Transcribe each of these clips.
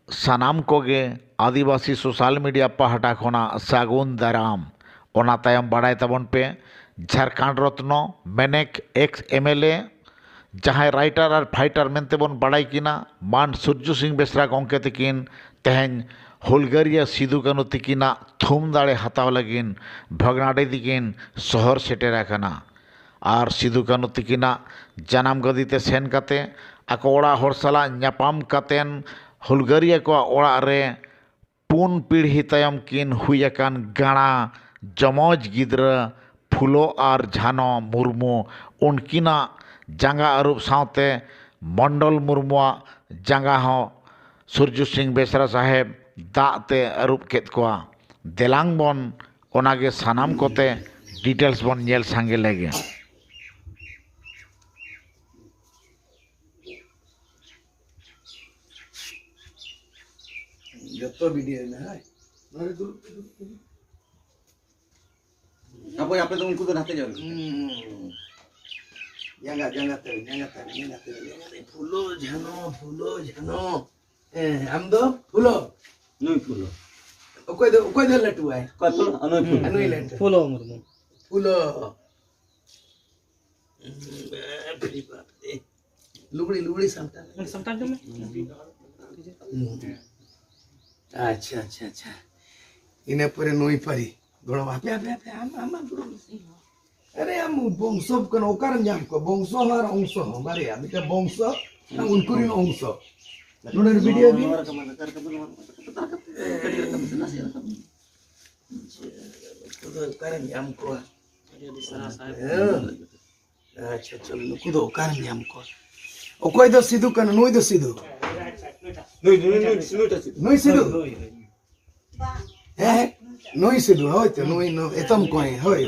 सानाम कोगे आदिवासी social media पहाटा खोना सागुन दाराम ओना तायम बाड़ाय ताबन पे झारखंड रत्न मेनेक एक्स एमएलए जहां राइटर और फाइटर मेनते बन बाड़ाय किना मान सूर्य सिंह बेसरा गंके तकिन तेहन हुलगारिया सिदु कानु तकिना थुम दाड़े हताव लगिन भगनाडे दिकिन शहर सेटेर आकना और सिदु कानु तकिना जानाम गदिते सेन काते आको ओड़ा हर साला न्यापाम कातेन हुलगारिया को ओड़ा रे पुन पीढ़ी तायम किन हुयकान गाणा जमोज गिद्रा फुलो और झानो मुर्मू उनकिना जांगा अरूप सावते मंडल मुर्मुआ जांगा हो सूर्य सिंह बेसरा साहेब दाते अरूप केत कोआ देलांग बन ओनागे सानाम कोते डिटेल्स बन नेल सांगे लेगे जत्तो वीडियो में है नरे दूर apa yang apa tuh nanti jauh jangan फूलो झनो हम दो फूलो nui pulo कोई दो लटू है kau pulo anu pulo अनुई लटू फूलो मुर्मू फूलो लुगड़ी समटा समटाइम में अच्छा इने परे नोई परी गणो आपे आम अरे हम बंशो कन ओकार जाम को बंशो हमार अंश हमारे अबिका बंशो ना उनकुरिन अंश नोडर वीडियो भी तो कारण जाम को अच्छा चल नुकु दो कारण जाम को ओकोय दो सिधु कन नोई दो सिधु नोई सिधु नोई सिधु होय तो नोई नो एतम कोई होय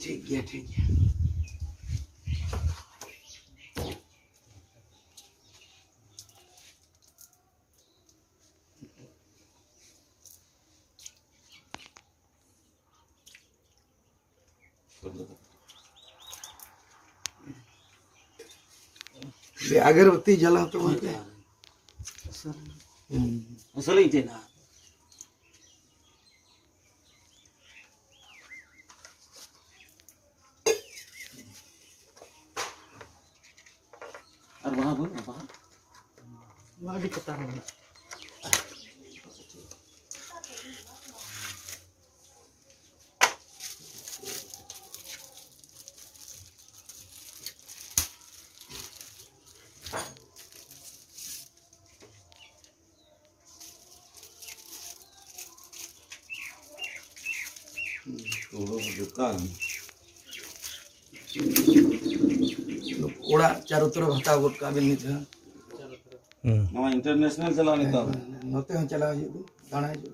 ठीक है अगरबत्ती जला तो बोलते asal itu na arwah pun apa वहाँ भी कतार होगा bukan ओड़ा चारों तरफ हटा गोट काबिल नहीं था nama internasional jalan itu नोते हम चला दाना जो